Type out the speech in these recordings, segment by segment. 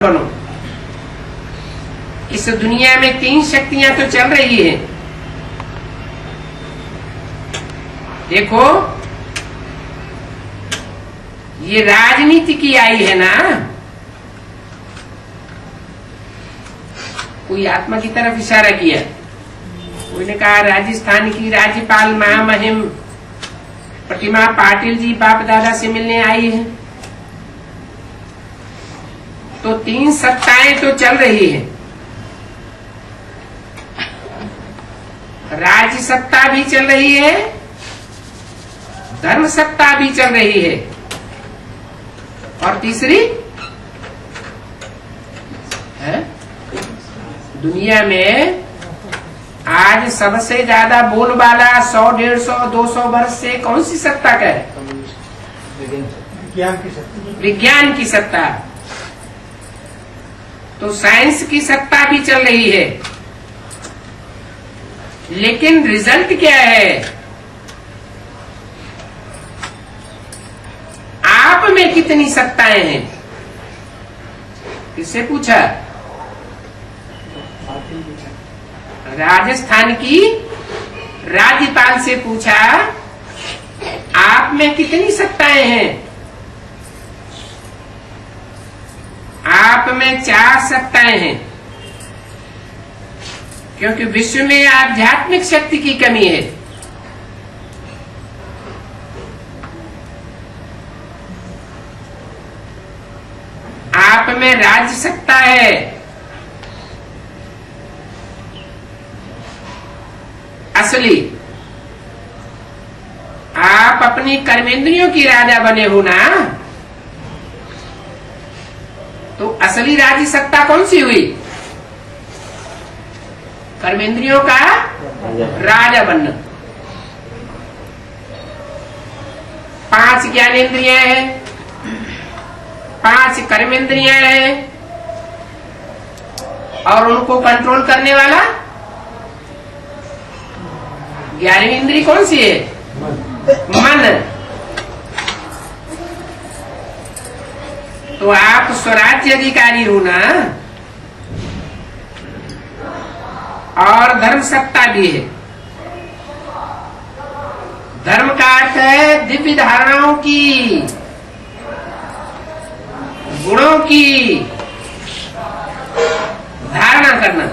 बनो। इस दुनिया में तीन शक्तियां तो चल रही है। देखो, ये राजनीति की आई है ना, कोई आत्मा की तरफ इशारा किया। कोई ने कहा राजस्थान की राज्यपाल महामहिम प्रतिमा पाटिल जी बाप दादा से मिलने आई है। तो तीन सत्ताएं तो चल रही है। राज्य सत्ता भी चल रही है, धर्म सत्ता भी चल रही है, और तीसरी है दुनिया में आज सबसे ज्यादा बोलबाला 100, 150, 200 वर्ष से कौन सी सत्ता का है? विज्ञान की सत्ता। तो साइंस की सत्ता भी चल रही है, लेकिन रिजल्ट क्या है? आप में कितनी सत्ताएं हैं? किससे पूछा? राजस्थान की राज्यपाल से पूछा, आप में कितनी सत्ताएं हैं? आप में 4 सत्ताएं हैं, क्योंकि विश्व में आध्यात्मिक शक्ति की कमी है। आप में राज्य सत्ता है, असली। आप अपनी कर्मेंद्रियों की राजा बने हो ना, तो असली राज्य सत्ता कौन सी हुई? कर्मेंद्रियों का राजा बनना। 5 ज्ञानेंद्रियां हैं, 5 कर्मेंद्रियां हैं, और उनको कंट्रोल करने वाला 11वीं इंद्री कौन सी है? मन। तो आप स्वराज्य अधिकारी हो ना, और धर्म सत्ता भी है। धर्म का अर्थ है दिव्य धारणाओं की, गुणों की धारणा करना,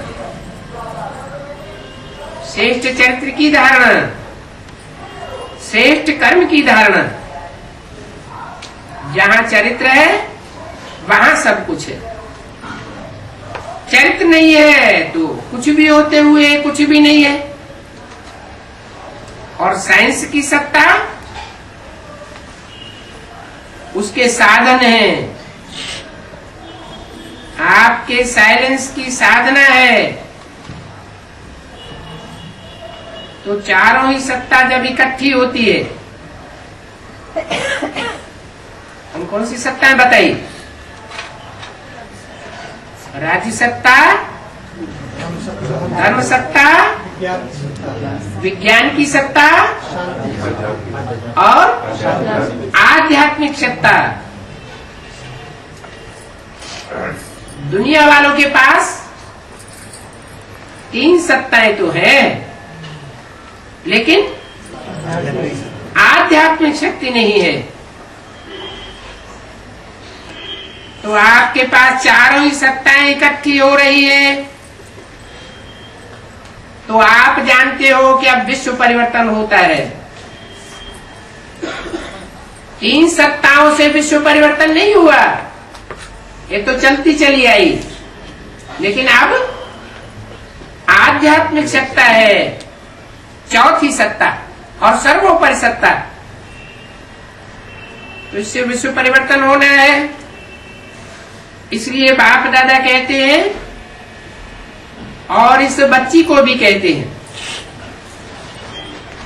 श्रेष्ठ चरित्र की धारणा, श्रेष्ठ कर्म की धारणा। जहां चरित्र है वहां सब कुछ है। चरित्र नहीं है तो कुछ भी होते हुए कुछ भी नहीं है। और साइंस की सत्ता उसके साधन है। आपके साइलेंस की साधना है। तो चारों ही सत्ता जब इकट्ठी होती है, हम कौन सी सत्ता बताई? राज्य सत्ता, धर्म सत्ता, विज्ञान की सत्ता, और आध्यात्मिक सत्ता। दुनिया वालों के पास 3 सत्ताएं तो हैं, लेकिन आध्यात्मिक शक्ति नहीं है। तो आपके पास चारों ही सत्ताएं इकट्ठी हो रही है। तो आप जानते हो कि अब विश्व परिवर्तन होता है। 3 सत्ताओं से विश्व परिवर्तन नहीं हुआ, ये तो चलती चली आई। लेकिन अब आध्यात्मिक सत्ता है, चौथी सत्ता और सर्वोपरि सत्ता। तो इससे विश्व परिवर्तन होना है। इसलिए बाप दादा कहते हैं, और इस बच्ची को भी कहते हैं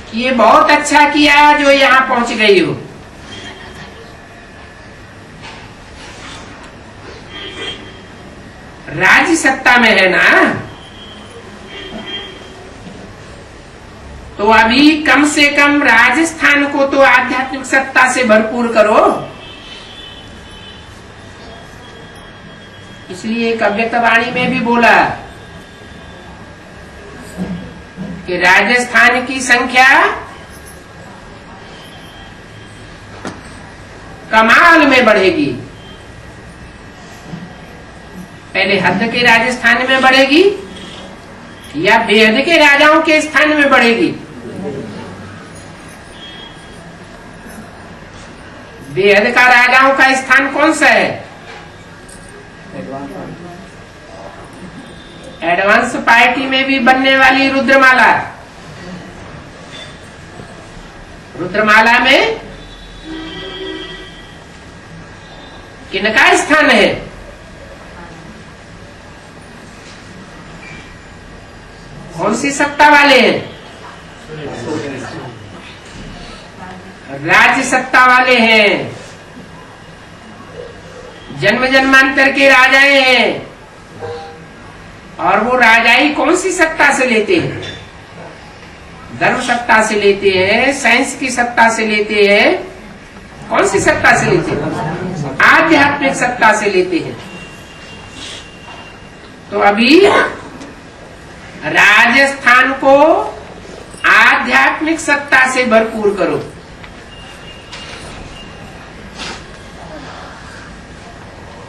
कि ये बहुत अच्छा किया जो यहाँ पहुंच गई हो। राज्य सत्ता में है ना, तो अभी कम से कम राजस्थान को तो आध्यात्मिक सत्ता से भरपूर करो। इसलिए एक अव्यक्त वाणी में भी बोला कि राजस्थान की संख्या कमाल में बढ़ेगी। पहले हद के राजस्थान में बढ़ेगी या बेहद के राजाओं के स्थान में बढ़ेगी? बेहद का राजाओं का स्थान कौन सा है? एडवांस पार्टी में भी बनने वाली रुद्रमाला। रुद्रमाला में किनका स्थान है? कौन सी सत्ता वाले हैं? राज्य सत्ता वाले हैं। जन्म जन्मांतर के राजाएं हैं। और वो राजाई कौन सी सत्ता से लेते हैं? धर्म सत्ता से लेते हैं, साइंस की सत्ता से लेते हैं। कौन सी सत्ता से लेते हैं? आध्यात्मिक सत्ता से लेते हैं। तो अभी राजस्थान को आध्यात्मिक सत्ता से भरपूर करो।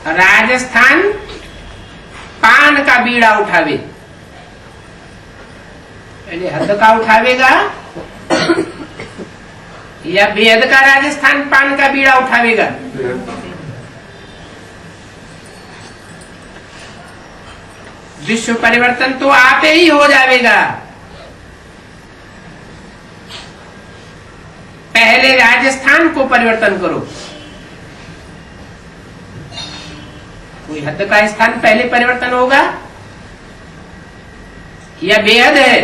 राजस्थान पान का बीड़ा उठावे। पहले हद का उठावेगा या बेहद का राजस्थान पान का बीड़ा उठावेगा? विश्व परिवर्तन तो आपे ही हो जाएगा। पहले राजस्थान को परिवर्तन करो। कोई हद का स्थान पहले परिवर्तन होगा या बेहद है?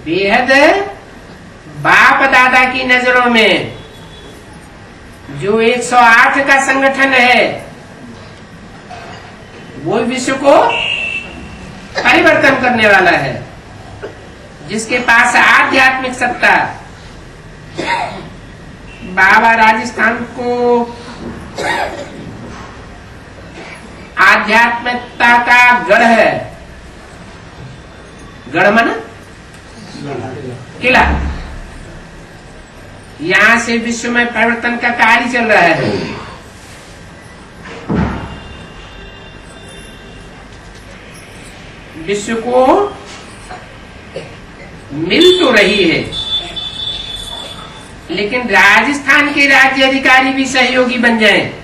बेहद बाप दादा की नजरों में जो 108 का संगठन है वो विश्व को परिवर्तन करने वाला है, जिसके पास आध्यात्मिक सत्ता। बाबा राजस्थान को आध्यात्मिकता का गढ़ है। गढ़ माना किला। यहां से विश्व में परिवर्तन का कार्य चल रहा है। विश्व को मिल तो रही है, लेकिन राजस्थान के राज्य अधिकारी भी सहयोगी बन जाएं।